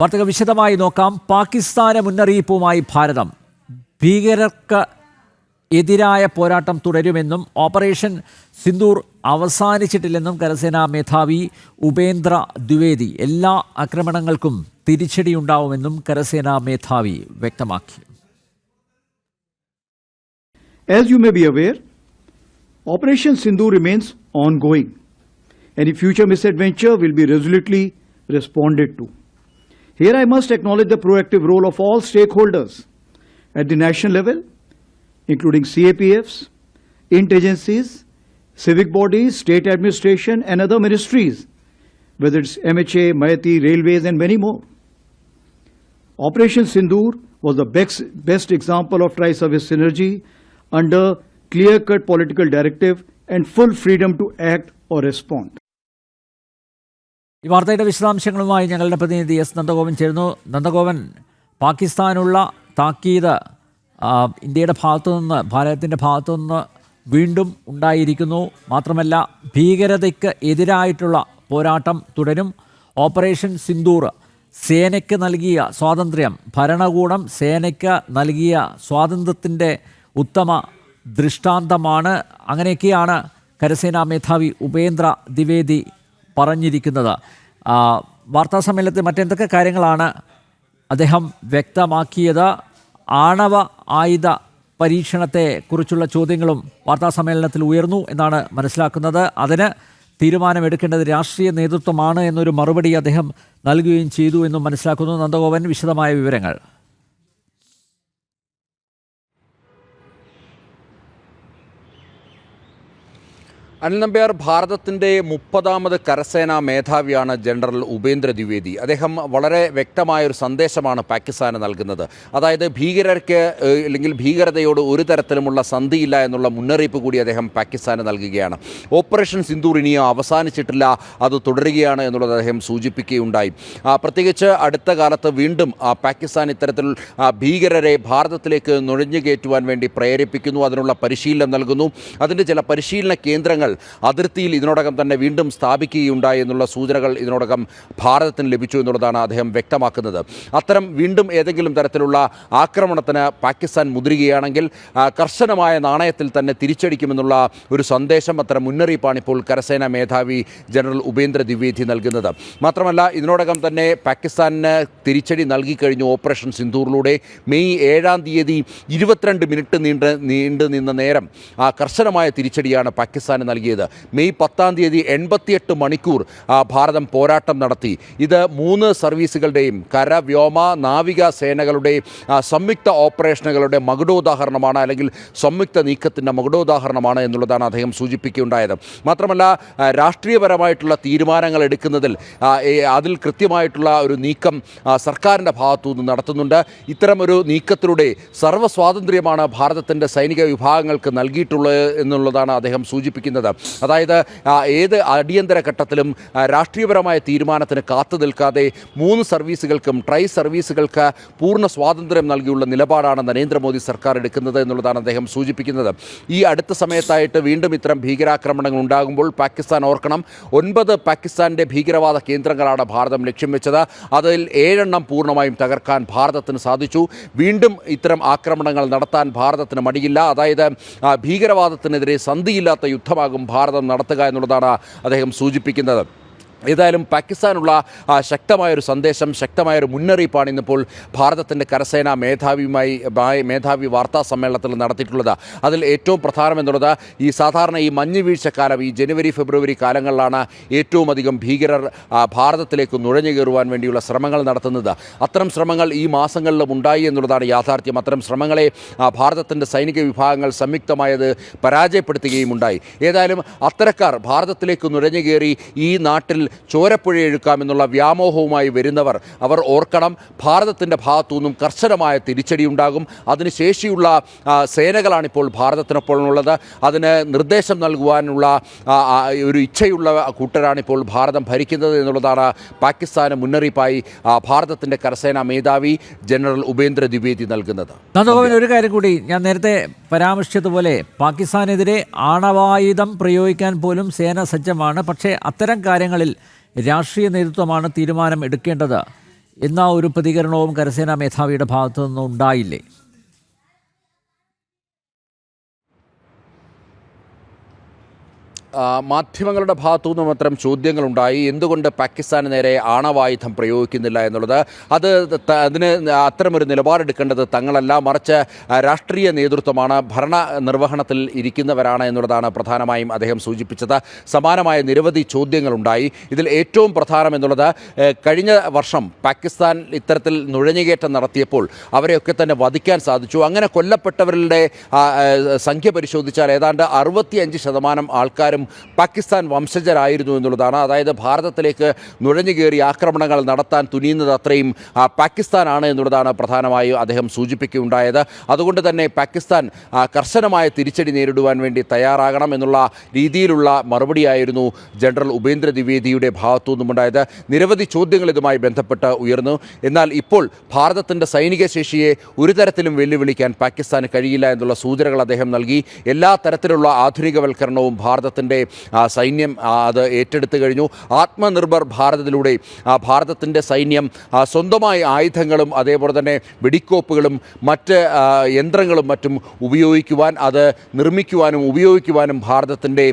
വാർത്തകൾ വിശദമായി നോക്കാം. പാകിസ്ഥാന് മുന്നറിയിപ്പുമായി ഭാരതം. ഭീകരർക്ക് എതിരായ പോരാട്ടം തുടരുമെന്നും ഓപ്പറേഷൻ സിന്ദൂർ അവസാനിച്ചിട്ടില്ലെന്നും കരസേനാ മേധാവി ഉപേന്ദ്ര ദ്വിവേദി. എല്ലാ ആക്രമണങ്ങൾക്കും തിരിച്ചടിയുണ്ടാവുമെന്നും കരസേനാ മേധാവി വ്യക്തമാക്കി. As you may be aware, Operation Sindoor remains ongoing. Any future misadventure will be resolutely responded to. Here I must acknowledge the proactive role of all stakeholders at the national level, including CAPFs, agencies, civic bodies, state administration and other ministries, whether it's MHA, MAITI, railways and many more. Operation Sindoor was the best example of tri-service synergy under clear-cut political directive and full freedom to act or respond. ഈ വാർത്തയുടെ വിശദാംശങ്ങളുമായി ഞങ്ങളുടെ പ്രതിനിധി S Nandagopan ചേരുന്നു. നന്ദഗോപൻ, പാകിസ്ഥാനുള്ള താക്കീത് ഇന്ത്യയുടെ ഭാഗത്തുനിന്ന്, ഭാരതത്തിൻ്റെ ഭാഗത്തുനിന്ന് വീണ്ടും ഉണ്ടായിരിക്കുന്നു. മാത്രമല്ല, ഭീകരതയ്ക്ക് എതിരായിട്ടുള്ള പോരാട്ടം തുടരും. ഓപ്പറേഷൻ സിന്ദൂർ സേനയ്ക്ക് നൽകിയ സ്വാതന്ത്ര്യം, ഭരണകൂടം സേനയ്ക്ക് നൽകിയ സ്വാതന്ത്ര്യത്തിൻ്റെ ഉത്തമ ദൃഷ്ടാന്തമാണ്. അങ്ങനെയൊക്കെയാണ് കരസേനാ മേധാവി ഉപേന്ദ്ര ദ്വിവേദി പറഞ്ഞിരിക്കുന്നത്. വാർത്താ സമ്മേളനത്തിൽ മറ്റെന്തൊക്കെ കാര്യങ്ങളാണ് അദ്ദേഹം വ്യക്തമാക്കിയത്? ആണവ ആയുധ പരീക്ഷണത്തെക്കുറിച്ചുള്ള ചോദ്യങ്ങളും വാർത്താ സമ്മേളനത്തിൽ ഉയർന്നു എന്നാണ് മനസ്സിലാക്കുന്നത്. അതിന് തീരുമാനമെടുക്കേണ്ടത് രാഷ്ട്രീയ നേതൃത്വമാണ് എന്നൊരു മറുപടി അദ്ദേഹം നൽകുകയും ചെയ്തു എന്നും മനസ്സിലാക്കുന്നു. നന്ദഗോപൻ, വിശദമായ വിവരങ്ങൾ. അനിൽ നമ്പ്യാർ, ഭാരതത്തിൻ്റെ 30ാമത് കരസേനാ മേധാവിയാണ് ജനറൽ ഉപേന്ദ്ര ദ്വിവേദി. അദ്ദേഹം വളരെ വ്യക്തമായൊരു സന്ദേശമാണ് പാകിസ്ഥാന് നൽകുന്നത്. അതായത് ഭീകരർക്ക് അല്ലെങ്കിൽ ഭീകരതയോട് ഒരു തരത്തിലുമുള്ള സന്ധിയില്ല എന്നുള്ള മുന്നറിയിപ്പ് കൂടി അദ്ദേഹം പാകിസ്ഥാന് നൽകുകയാണ്. ഓപ്പറേഷൻ സിന്ദൂർ ഇനിയും അവസാനിച്ചിട്ടില്ല, അത് തുടരുകയാണ് എന്നുള്ളത് അദ്ദേഹം സൂചിപ്പിക്കുകയുണ്ടായി. പ്രത്യേകിച്ച് അടുത്ത കാലത്ത് വീണ്ടും പാകിസ്ഥാൻ ഇത്തരത്തിൽ ഭീകരരെ ഭാരതത്തിലേക്ക് നുഴഞ്ഞു കയറ്റുവാൻ വേണ്ടി പ്രേരിപ്പിക്കുന്നു, അതിനുള്ള പരിശീലനം നൽകുന്നു. അതിൻ്റെ ചില പരിശീലന കേന്ദ്രങ്ങൾ അതിർത്തിയിൽ ഇതിനോടകം തന്നെ വീണ്ടും സ്ഥാപിക്കുകയുണ്ടായി എന്നുള്ള സൂചനകൾ ഇതിനോടകം ഭാരതത്തിന് ലഭിച്ചു എന്നുള്ളതാണ് അദ്ദേഹം വ്യക്തമാക്കുന്നത്. അത്തരം വീണ്ടും ഏതെങ്കിലും തരത്തിലുള്ള ആക്രമണത്തിന് പാകിസ്ഥാൻ മുതിരുകയാണെങ്കിൽ കർശനമായ നാണയത്തിൽ തന്നെ തിരിച്ചടിക്കുമെന്നുള്ള ഒരു സന്ദേശം, അത്തരം മുന്നറിയിപ്പാണ് ഇപ്പോൾ കരസേനാ മേധാവി ജനറൽ ഉപേന്ദ്ര ദ്വിവേദി നൽകുന്നത്. മാത്രമല്ല, ഇതിനോടകം തന്നെ പാകിസ്ഥാനിന് തിരിച്ചടി നൽകിക്കഴിഞ്ഞു. ഓപ്പറേഷൻ സിന്ദൂറിലൂടെ മെയ് 7-ാം തീയതി 22 മിനിറ്റ് നീണ്ടു നിന്ന നേരം കർശനമായ തിരിച്ചടിയാണ് പാകിസ്ഥാന് നൽകിയത്. മെയ് 10-ാം തീയതി 88 മണിക്കൂർ ഭാരതം പോരാട്ടം നടത്തി. ഇത് 3 സർവീസുകളുടെയും കര, വ്യോമ, നാവിക സേനകളുടെ സംയുക്ത ഓപ്പറേഷനുകളുടെ മകുടോദാഹരണമാണ്, അല്ലെങ്കിൽ സംയുക്ത നീക്കത്തിൻ്റെ മകുടോദാഹരണമാണ് എന്നുള്ളതാണ് അദ്ദേഹം സൂചിപ്പിക്കുകയുണ്ടായത്. മാത്രമല്ല, രാഷ്ട്രീയപരമായിട്ടുള്ള തീരുമാനങ്ങൾ എടുക്കുന്നതിൽ അതിൽ കൃത്യമായിട്ടുള്ള ഒരു നീക്കം സർക്കാരിൻ്റെ ഭാഗത്തുനിന്ന് നടത്തുന്നുണ്ട്. ഇത്തരമൊരു നീക്കത്തിലൂടെ സർവ്വസ്വാതന്ത്ര്യമാണ് ഭാരതത്തിൻ്റെ സൈനിക വിഭാഗങ്ങൾക്ക് നൽകിയിട്ടുള്ളത് എന്നുള്ളതാണ് അദ്ദേഹം സൂചിപ്പിക്കുന്നത്. അതായത് ഏത് അടിയന്തര ഘട്ടത്തിലും രാഷ്ട്രീയപരമായ തീരുമാനത്തിന് കാത്തു നിൽക്കാതെ 3 സർവീസുകൾക്കും ട്രൈ സർവീസുകൾക്ക് പൂർണ്ണ സ്വാതന്ത്ര്യം നൽകിയുള്ള നിലപാടാണ് നരേന്ദ്രമോദി സർക്കാർ എടുക്കുന്നത് എന്നുള്ളതാണ് അദ്ദേഹം സൂചിപ്പിക്കുന്നത്. ഈ അടുത്ത സമയത്തായിട്ട് വീണ്ടും ഇത്തരം ഭീകരാക്രമണങ്ങൾ ഉണ്ടാകുമ്പോൾ പാകിസ്ഥാൻ ഓർക്കണം, 9 പാകിസ്ഥാൻ്റെ ഭീകരവാദ കേന്ദ്രങ്ങളാണ് ഭാരതം ലക്ഷ്യം വെച്ചത്. അതിൽ 7 എണ്ണം പൂർണ്ണമായും തകർക്കാൻ ഭാരതത്തിന് സാധിച്ചു. വീണ്ടും ഇത്തരം ആക്രമണങ്ങൾ നടത്താൻ ഭാരതത്തിന് മടിയില്ല. അതായത് ഭീകരവാദത്തിനെതിരെ സന്ധിയില്ലാത്ത യുദ്ധമാകും ഭാരതം നടത്തുക എന്നുള്ളതാണ് അദ്ദേഹം സൂചിപ്പിക്കുന്നത്. ഏതായാലും പാകിസ്ഥാനുള്ള ശക്തമായൊരു സന്ദേശം, ശക്തമായൊരു മുന്നറിയിപ്പാണ് ഇന്നിപ്പോൾ ഭാരതത്തിൻ്റെ കരസേനാ മേധാവി വാർത്താ സമ്മേളനത്തിൽ നടത്തിയിട്ടുള്ളത്. അതിൽ ഏറ്റവും പ്രധാനമെന്നുള്ളത്, ഈ സാധാരണ ഈ മഞ്ഞ് വീഴ്ചക്കാലം, ഈ ജനുവരി ഫെബ്രുവരി കാലങ്ങളിലാണ് ഏറ്റവും അധികം ഭീകരർ ഭാരതത്തിലേക്ക് നുഴഞ്ഞു കയറുവാൻ വേണ്ടിയുള്ള ശ്രമങ്ങൾ നടത്തുന്നത്. അത്തരം ശ്രമങ്ങൾ ഈ മാസങ്ങളിലും ഉണ്ടായി എന്നുള്ളതാണ് യാഥാർത്ഥ്യം. അത്തരം ശ്രമങ്ങളെ ഭാരതത്തിൻ്റെ സൈനിക വിഭാഗങ്ങൾ സംയുക്തമായത് പരാജയപ്പെടുത്തുകയും ഉണ്ടായി. ഏതായാലും അത്തരക്കാർ ഭാരതത്തിലേക്ക് നുഴഞ്ഞു കയറി ഈ നാട്ടിൽ ചോരപ്പുഴയൊഴുക്കാമെന്നുള്ള വ്യാമോഹവുമായി വരുന്നവർ, അവർ ഓർക്കണം, ഭാരതത്തിൻ്റെ ഭാഗത്തുനിന്നും കർശനമായ തിരിച്ചടിയുണ്ടാകും. അതിന് ശേഷിയുള്ള സേനകളാണിപ്പോൾ ഭാരതത്തിനൊപ്പമുള്ളത്. അതിന് നിർദ്ദേശം നൽകുവാനുള്ള ഒരു ഇച്ഛയുള്ള കൂട്ടരാണിപ്പോൾ ഭാരതം ഭരിക്കുന്നത് എന്നുള്ളതാണ് പാകിസ്ഥാന് മുന്നറിയിപ്പായി ഭാരതത്തിൻ്റെ കരസേനാ മേധാവി ജനറൽ ഉപേന്ദ്ര ദ്വിവേദി നൽകുന്നത്. ഒരു കാര്യം കൂടി ഞാൻ നേരത്തെ പരാമർശിച്ചതുപോലെ, പാകിസ്ഥാനെതിരെ ആണവായുധം പ്രയോഗിക്കാൻ പോലും സേന സജ്ജമാണ്. പക്ഷേ അത്തരം കാര്യങ്ങളിൽ രാഷ്ട്രീയ നേതൃത്വമാണ് തീരുമാനം എടുക്കേണ്ടത്. എന്ന ഒരു പ്രതികരണവും കരസേനാ മേധാവിയുടെ ഭാഗത്തു നിന്നും ഉണ്ടായില്ലേ? മാധ്യമങ്ങളുടെ ഭാഗത്തു നിന്നും അത്തരം ചോദ്യങ്ങളുണ്ടായി. എന്തുകൊണ്ട് പാകിസ്ഥാന് നേരെ ആണവായുധം പ്രയോഗിക്കുന്നില്ല എന്നുള്ളത്, അതിന് അത്തരമൊരു നിലപാടെടുക്കേണ്ടത് തങ്ങളല്ല, മറിച്ച് രാഷ്ട്രീയ നേതൃത്വമാണ്, ഭരണ നിർവഹണത്തിൽ ഇരിക്കുന്നവരാണ് എന്നുള്ളതാണ് പ്രധാനമായും അദ്ദേഹം സൂചിപ്പിച്ചത്. സമാനമായ നിരവധി ചോദ്യങ്ങളുണ്ടായി. ഇതിൽ ഏറ്റവും പ്രധാനം എന്നുള്ളത്, കഴിഞ്ഞ വർഷം പാകിസ്ഥാൻ ഇത്തരത്തിൽ നുഴഞ്ഞുകയറ്റം നടത്തിയപ്പോൾ അവരെയൊക്കെ തന്നെ വധിക്കാൻ സാധിച്ചു. അങ്ങനെ കൊല്ലപ്പെട്ടവരുടെ സംഖ്യ പരിശോധിച്ചാൽ ഏതാണ്ട് 65% ആൾക്കാരും പാകിസ്ഥാൻ വംശജരായിരുന്നു എന്നുള്ളതാണ്. അതായത് ഭാരതത്തിലേക്ക് നുഴഞ്ഞു കയറി ആക്രമണങ്ങൾ നടത്താൻ തുനിയുന്നത് അത്രയും പാകിസ്ഥാനാണ് എന്നുള്ളതാണ് പ്രധാനമായും അദ്ദേഹം സൂചിപ്പിക്കുകയുണ്ടായത്. അതുകൊണ്ട് തന്നെ പാകിസ്ഥാൻ കർശനമായ തിരിച്ചടി നേരിടുവാൻ വേണ്ടി തയ്യാറാകണം എന്നുള്ള രീതിയിലുള്ള മറുപടിയായിരുന്നു ജനറൽ ഉപേന്ദ്ര ദ്വിവേദിയുടെ ഭാഗത്തു നിന്നുമുണ്ടായത്. നിരവധി ചോദ്യങ്ങൾ ഇതുമായി ബന്ധപ്പെട്ട് ഉയർന്നു. എന്നാൽ ഇപ്പോൾ ഭാരതത്തിൻ്റെ സൈനിക ശേഷിയെ ഒരു തരത്തിലും വെല്ലുവിളിക്കാൻ പാകിസ്ഥാന് കഴിയില്ല എന്നുള്ള സൂചനകൾ അദ്ദേഹം നൽകി. എല്ലാ തരത്തിലുള്ള ആധുനികവൽക്കരണവും ഭാരതത്തിൻ്റെ സൈന്യം അത് ഏറ്റെടുത്തു കഴിഞ്ഞു. ആത്മനിർഭർ ഭാരതത്തിലൂടെ ഭാരതത്തിൻ്റെ സൈന്യം സ്വന്തമായി ആയുധങ്ങളും അതേപോലെ തന്നെ വെടിക്കോപ്പുകളും മറ്റ് യന്ത്രങ്ങളും മറ്റും ഉപയോഗിക്കുവാൻ, അത് നിർമ്മിക്കുവാനും ഉപയോഗിക്കുവാനും ഭാരതത്തിൻ്റെ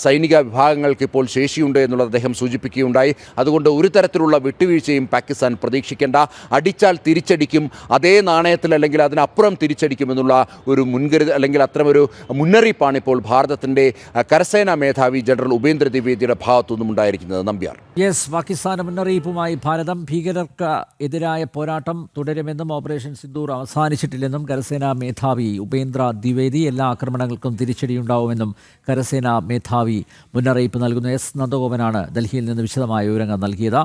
സൈനിക വിഭാഗങ്ങൾക്ക് ഇപ്പോൾ ശേഷിയുണ്ട് എന്നുള്ളത് അദ്ദേഹം സൂചിപ്പിക്കുകയുണ്ടായി. അതുകൊണ്ട് ഒരു തരത്തിലുള്ള വിട്ടുവീഴ്ചയും പാകിസ്ഥാൻ പ്രതീക്ഷിക്കേണ്ട. അടിച്ചാൽ തിരിച്ചടിക്കും, അതേ നാണയത്തിൽ അല്ലെങ്കിൽ അതിനപ്പുറം തിരിച്ചടിക്കുമെന്നുള്ള ഒരു മുൻകരുതൽ അല്ലെങ്കിൽ അത്തരമൊരു മുന്നറിയിപ്പാണ് ഇപ്പോൾ ഭാരതത്തിൻ്റെ കരസേനാ മേധാവി ജനറൽ ഉപേന്ദ്ര ദ്വിവേദിയുടെ ഭാഗത്തു നിന്നും ഉണ്ടായിരിക്കുന്നത്. നമ്പ്യാർ. യെസ്, പാകിസ്ഥാന്റെ മുന്നറിയിപ്പുമായി ഭാരതം. ഭീകരർക്ക് എതിരായ പോരാട്ടം തുടരുമെന്നും ഓപ്പറേഷൻ സിന്ദൂർ അവസാനിച്ചിട്ടില്ലെന്നും കരസേനാ മേധാവി ഉപേന്ദ്ര ദ്വിവേദി. എല്ലാ ആക്രമണങ്ങൾക്കും തിരിച്ചടിയുണ്ടാവുമെന്നും കരസേനാ മേധാവി മുന്നറിയിപ്പ് നൽകുന്നു. എസ് നന്ദഗോപനാണ് ഡൽഹിയിൽ നിന്ന് വിശദമായ വിവരങ്ങൾ നൽകിയത്.